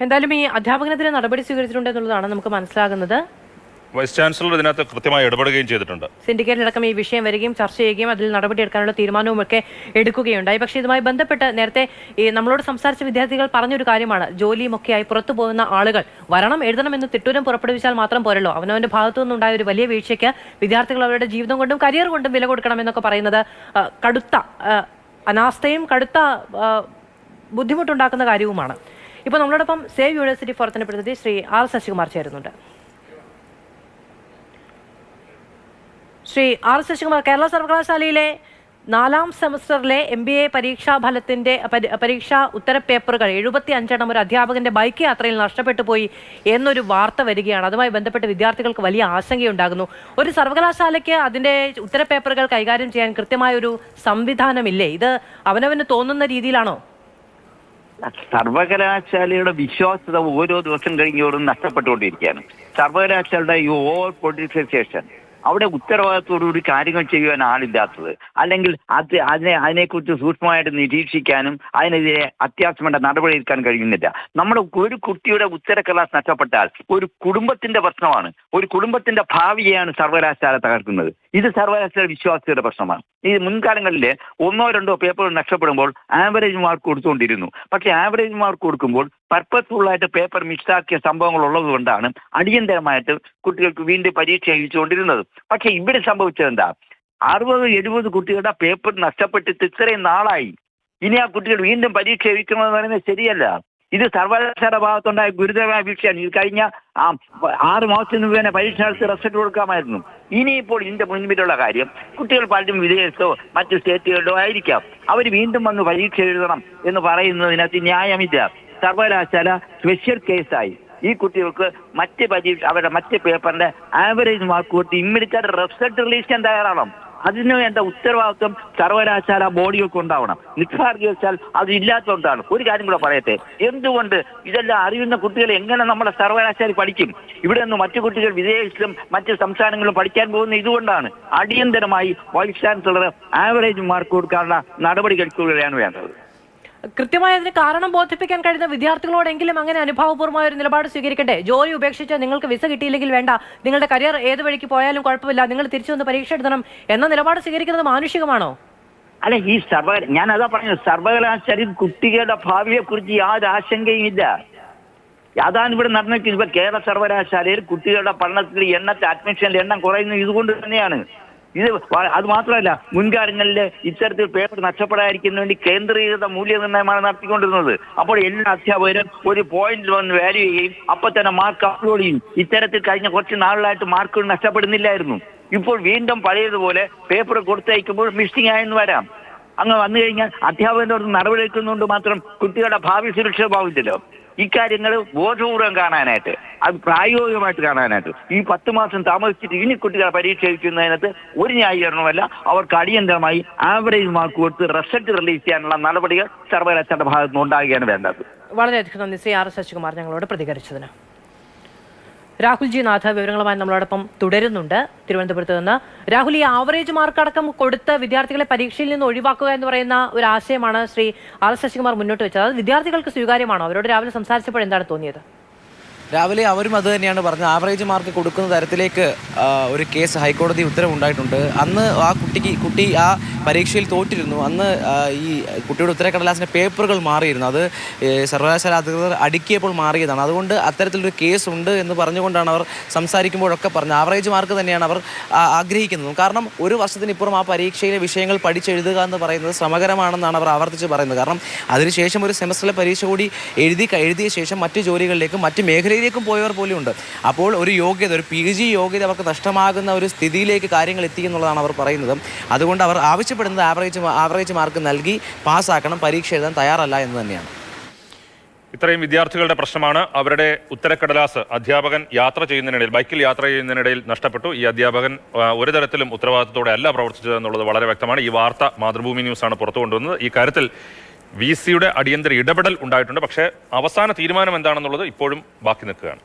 എന്തായാലും ഈ അധ്യാപകനെതിരെ നടപടി സ്വീകരിച്ചിട്ടുണ്ടെന്നുള്ളതാണ് നമുക്ക് മനസ്സിലാകുന്നത്. വൈസ് ചാൻസലർ ഇതിനകത്ത് കൃത്യമായി ഇടപെടുകയും ചെയ്തിട്ടുണ്ട്. സിൻഡിക്കേറ്റിലടക്കം ഈ വിഷയം വരികയും ചർച്ച ചെയ്യുകയും അതിൽ നടപടിയെടുക്കാനുള്ള തീരുമാനവും ഒക്കെ എടുക്കുകയുണ്ടായി. പക്ഷേ ഇതുമായി ബന്ധപ്പെട്ട് നേരത്തെ നമ്മളോട് സംസാരിച്ച വിദ്യാർത്ഥികൾ പറഞ്ഞൊരു കാര്യമാണ്, ജോലിയുമൊക്കെയായി പുറത്തു പോകുന്ന ആളുകൾ വരണം എഴുതണമെന്ന് തിട്ടൂരം പുറപ്പെടുവിച്ചാൽ മാത്രം പോരല്ലോ, അവനവന്റെ ഭാഗത്തു നിന്നുണ്ടായ ഒരു വലിയ വീഴ്ചയ്ക്ക് വിദ്യാർത്ഥികൾ അവരുടെ ജീവിതം കൊണ്ടും കരിയർ കൊണ്ടും വില കൊടുക്കണമെന്നൊക്കെ പറയുന്നത് കടുത്ത അനാസ്ഥയും കടുത്ത ബുദ്ധിമുട്ടുണ്ടാക്കുന്ന കാര്യവുമാണ്. ഇപ്പോൾ നമ്മളോടൊപ്പം സേവ് യൂണിവേഴ്സിറ്റി ഫോറത്തിന്റെ പ്രതിനിധി ശ്രീ ആർ ശശികുമാർ ചേരുന്നുണ്ട്. ശ്രീ ആർ ശശികുമാർ, കേരള സർവകലാശാലയിലെ 4ാം സെമസ്റ്ററിലെ MBA പരീക്ഷാ ഉത്തരപേപ്പറുകൾ 75 ഒരു അധ്യാപകന്റെ ബൈക്ക് യാത്രയിൽ നഷ്ടപ്പെട്ടു പോയി എന്നൊരു വാർത്ത വരികയാണ്. അതുമായി ബന്ധപ്പെട്ട് വിദ്യാർത്ഥികൾക്ക് വലിയ ആശങ്കയുണ്ടാകുന്നു. ഒരു സർവകലാശാലയ്ക്ക് അതിന്റെ ഉത്തരപേപ്പറുകൾ കൈകാര്യം ചെയ്യാൻ കൃത്യമായൊരു സംവിധാനമില്ലേ? ഇത് അവനവന് തോന്നുന്ന രീതിയിലാണോ? സർവകലാശാലയുടെ വിശ്വാസ്യത ഓരോ ദിവസം കഴിഞ്ഞോടും നഷ്ടപ്പെട്ടുകൊണ്ടിരിക്കുകയാണ്. സർവകലാശാലയുടെ ഈ ഓവർ പൊളിറ്റിസൈസേഷൻ, അവിടെ ഉത്തരവാദിത്തോടുകൂടി കാര്യങ്ങൾ ചെയ്യുവാൻ ആളില്ലാത്തത്, അല്ലെങ്കിൽ അതിനെക്കുറിച്ച് സൂക്ഷ്മമായിട്ട് നിരീക്ഷിക്കാനും അതിനെതിരെ അത്യാവശ്യമായ നടപടി എടുക്കാൻ കഴിയുന്നില്ല. നമ്മുടെ ഒരു കുട്ടിയുടെ ഉത്തരക്കടലാസ് നഷ്ടപ്പെട്ടാൽ ഒരു കുടുംബത്തിന്റെ പ്രശ്നമാണ്, ഒരു കുടുംബത്തിന്റെ ഭാവിയെയാണ് സർവകലാശാല തകർക്കുന്നത്. ഇത് സർവകലാശാല വിശ്വാസ്യതയുടെ പ്രശ്നമാണ്. ഈ മുൻകാലങ്ങളിൽ 1 2 പേപ്പറുകൾ നഷ്ടപ്പെടുമ്പോൾ ആവറേജ് മാർക്ക് കൊടുത്തുകൊണ്ടിരുന്നു. പക്ഷേ ആവറേജ് മാർക്ക് കൊടുക്കുമ്പോൾ പർപ്പസ്ഫുള്ളായിട്ട് പേപ്പർ മിക്സാക്കിയ സംഭവങ്ങൾ ഉള്ളത് കൊണ്ടാണ് അടിയന്തരമായിട്ട് കുട്ടികൾക്ക് വീണ്ടും പരീക്ഷ എഴുതിച്ചുകൊണ്ടിരുന്നത്. പക്ഷെ ഇവിടെ സംഭവിച്ചത് എന്താ? 60-70 കുട്ടികളുടെ പേപ്പർ നഷ്ടപ്പെട്ടിട്ട് ഇത്രയും നാളായി. ഇനി ആ കുട്ടികൾ വീണ്ടും പരീക്ഷ എഴുതിക്കണമെന്ന് പറയുന്നത് ശരിയല്ല. ഇത് സർവകലാശാല ഭാഗത്തുണ്ടായ ഗുരുതരമായ വീഴ്ചയാണ്. ഇത് കഴിഞ്ഞ 6 മാസത്തിന് മുമ്പ് തന്നെ പരീക്ഷ നടത്തി റിസൾട്ട് കൊടുക്കാമായിരുന്നു. ഇനിയിപ്പോൾ ഇതിന്റെ മുൻപിലുള്ള കാര്യം, കുട്ടികൾ പലരും വിദേശത്തോ മറ്റു സ്റ്റേറ്റുകളിലോ ആയിരിക്കാം, അവർ വീണ്ടും വന്ന് പരീക്ഷ എഴുതണം എന്ന് പറയുന്നതിനകത്ത് ന്യായമില്ല. സർവകലാശാല സ്പെഷ്യൽ കേസായി ഈ കുട്ടികൾക്ക് അവരുടെ മറ്റ് പേപ്പറിന്റെ ആവറേജ് മാർക്ക് കൊടുത്ത് ഇമ്മീഡിയറ്റ് റിസൾട്ട് റിലീസ് ചെയ്യാൻ തയ്യാറാവണം. അതിന് വേണ്ട ഉത്തരവാദിത്വം സർവകലാശാല ബോഡികൾക്ക് ഉണ്ടാവണം. നിസ്സാരവശാൽ അത് ഇല്ലാത്തതുകൊണ്ടാണ്. ഒരു കാര്യം കൂടെ പറയട്ടെ, എന്തുകൊണ്ട് ഇതെല്ലാം അറിയുന്ന കുട്ടികൾ എങ്ങനെ നമ്മുടെ സർവകലാശാല പഠിക്കും? ഇവിടെ നിന്ന് മറ്റു കുട്ടികൾ വിദേശത്തിലും മറ്റ് സംസ്ഥാനങ്ങളിലും പഠിക്കാൻ പോകുന്ന ഇതുകൊണ്ടാണ്. അടിയന്തരമായി വൈസ് ചാൻസലർ ആവറേജ് മാർക്ക് കൊടുക്കാനുള്ള നടപടി കൈക്കൊള്ളുകയാണ് വേണ്ടത്. കൃത്യമായ അതിന് കാരണം ബോധിപ്പിക്കാൻ കഴിയുന്ന വിദ്യാർത്ഥികളോടെങ്കിലും അങ്ങനെ അനുഭാവപൂർവമായ ഒരു നിലപാട് സ്വീകരിക്കട്ടെ. ജോലി ഉപേക്ഷിച്ച് നിങ്ങൾക്ക് വിസ കിട്ടിയില്ലെങ്കിൽ വേണ്ട, നിങ്ങളുടെ കരിയർ ഏത് വഴിക്ക് പോയാലും കുഴപ്പമില്ല, നിങ്ങൾ തിരിച്ചു വന്ന് പരീക്ഷ എഴുതണം എന്ന നിലപാട് സ്വീകരിക്കുന്നത് മാനുഷികമാണോ? അല്ല, ഈ ഞാൻ അതാ പറഞ്ഞത്, സർവകലാശാലയിൽ കുട്ടികളുടെ ഭാവിയെ കുറിച്ച് യാതൊരു ആശങ്കയും ഇല്ല. അതാണ് ഇവിടെ നടന്നിരിക്കുന്നത്. ഇപ്പൊ കേരള സർവകലാശാലയിൽ കുട്ടികളുടെ പഠനത്തിൽ അഡ്മിഷനിൽ എണ്ണം കുറയുന്നത് ഇതുകൊണ്ട് തന്നെയാണ്. അത് മാത്രമല്ല, മുൻകാലങ്ങളിൽ ഇത്തരത്തിൽ പേപ്പർ നഷ്ടപ്പെടാതിരിക്കുന്നതിന് വേണ്ടി കേന്ദ്രീകൃത മൂല്യനിർണ്ണയമാണ് നടത്തിക്കൊണ്ടിരുന്നത്. അപ്പോൾ എല്ലാ അധ്യാപകരും ഒരു പോയിന്റിൽ വന്ന് വാല്യൂ ചെയ്യുകയും അപ്പൊ തന്നെ മാർക്ക് അപ്ലോഡ് ചെയ്യും. ഇത്തരത്തിൽ കഴിഞ്ഞ കുറച്ച് നാളുകളായിട്ട് മാർക്കുകൾ നഷ്ടപ്പെടുന്നില്ലായിരുന്നു. ഇപ്പോൾ വീണ്ടും പഴയതുപോലെ പേപ്പർ കൊടുത്തയക്കുമ്പോൾ മിസ്സിംഗ് ആയെന്ന് വരാം. അങ്ങ് വന്നു കഴിഞ്ഞാൽ അധ്യാപകന്റെ നടപടി എടുക്കുന്നതുകൊണ്ട് മാത്രം കുട്ടികളുടെ ഭാവി സുരക്ഷിതമാവില്ലല്ലോ. ഇക്കാര്യങ്ങൾ ബോധപൂർവം കാണാനായിട്ട്, അത് പ്രായോഗികമായിട്ട് കാണാനായിട്ട് ഈ 10 മാസം താമസിച്ചിട്ട് ഇനി കുട്ടികളെ പരീക്ഷ എഴുതുന്നതിനകത്ത് ഒരു ന്യായീകരണമല്ല. അവർക്ക് അടിയന്തരമായി ആവറേജ് മാർക്ക് കൊടുത്ത് റിസൾട്ട് റിലീസ് ചെയ്യാനുള്ള നടപടികൾ സർവകലാശാലയുടെ ഭാഗത്ത് നിന്ന് ഉണ്ടാകുകയാണ് വേണ്ടത്. വളരെയധികം നന്ദി ശ്രീ ആർ ശശികുമാർ ഞങ്ങളോട് പ്രതികരിച്ചതിന്. രാഹുൽ ജി നാഥ് വിവരങ്ങളുമായി നമ്മളോടൊപ്പം തുടരുന്നുണ്ട് തിരുവനന്തപുരത്ത് നിന്ന്. രാഹുൽ, ഈ ആവറേജ് മാർക്ക് അടക്കം കൊടുത്ത് വിദ്യാർത്ഥികളെ പരീക്ഷയിൽ നിന്ന് ഒഴിവാക്കുക എന്ന് പറയുന്ന ഒരു ആശയമാണ് ശ്രീ ആർ ശശികുമാർ മുന്നോട്ട് വെച്ചത്. അത് വിദ്യാർത്ഥികൾക്ക് സ്വീകാര്യമാണോ? അവരോട് രാവിലെ സംസാരിച്ചപ്പോൾ എന്താണ് തോന്നിയത്? രാവിലെ അവരും അത് തന്നെയാണ് പറഞ്ഞത്. ആവറേജ് മാർക്ക് കൊടുക്കുന്ന തരത്തിലേക്ക് ഒരു കേസ് ഹൈക്കോടതി ഉത്തരവുണ്ടായിട്ടുണ്ട്. അന്ന് ആ കുട്ടി ആ പരീക്ഷയിൽ തോറ്റിരുന്നു. അന്ന് ഈ കുട്ടിയുടെ ഉത്തരക്കടലാസിൻ്റെ പേപ്പറുകൾ മാറിയിരുന്നു. അത് സർവകലാശാല അധികൃതർ അടുക്കിയപ്പോൾ മാറിയതാണ്. അതുകൊണ്ട് അത്തരത്തിലൊരു കേസ് ഉണ്ട് എന്ന് പറഞ്ഞുകൊണ്ടാണ് അവർ സംസാരിക്കുമ്പോഴൊക്കെ പറഞ്ഞത്. ആവറേജ് മാർക്ക് തന്നെയാണ് അവർ ആഗ്രഹിക്കുന്നത്. കാരണം ഒരു വർഷത്തിനിപ്പുറം ആ പരീക്ഷയിലെ വിഷയങ്ങൾ പഠിച്ചെഴുതുക എന്ന് പറയുന്നത് ശ്രമകരമാണെന്നാണ് അവർ ആവർത്തിച്ച് പറയുന്നത്. കാരണം അതിനുശേഷം ഒരു സെമസ്റ്ററിലെ പരീക്ഷ കൂടി എഴുതിയ ശേഷം മറ്റ് ജോലികളിലേക്കും മറ്റ് മേഖലയിലേക്കും പോയവർ പോലും ഉണ്ട്. അപ്പോൾ ഒരു യോഗ്യത, ഒരു PG യോഗ്യത അവർക്ക് നഷ്ടമാകുന്ന ഒരു സ്ഥിതിയിലേക്ക് കാര്യങ്ങൾ എത്തിയെന്നുള്ളതാണ് അവർ പറയുന്നത്. അതുകൊണ്ട് അവർ ആവശ്യപ്പെടുന്നത് ആവറേജ് മാർക്ക് നൽകി പാസ്സാക്കണം, പരീക്ഷ എഴുതാൻ തയ്യാറല്ല എന്ന് തന്നെയാണ്. ഇത്രയും വിദ്യാർത്ഥികളുടെ പ്രശ്നമാണ്. അവരുടെ ഉത്തരക്കടലാസ് അധ്യാപകൻ ബൈക്കിൽ യാത്ര ചെയ്യുന്നതിനിടയിൽ നഷ്ടപ്പെട്ടു. ഈ അധ്യാപകൻ ഒരു തരത്തിലും ഉത്തരവാദിത്തത്തോടെ അല്ല പ്രവർത്തിച്ചത് എന്നുള്ളത് വളരെ വ്യക്തമാണ്. ഈ വാർത്ത മാതൃഭൂമി ന്യൂസാണ് പുറത്തു കൊണ്ടുവന്നത്. ഈ കാര്യത്തിൽ VC യുടെ അടിയന്തര ഇടപെടൽ ഉണ്ടായിട്ടുണ്ട്. പക്ഷേ അവസാന തീരുമാനം എന്താണെന്നുള്ളത് ഇപ്പോഴും ബാക്കി നിൽക്കുകയാണ്.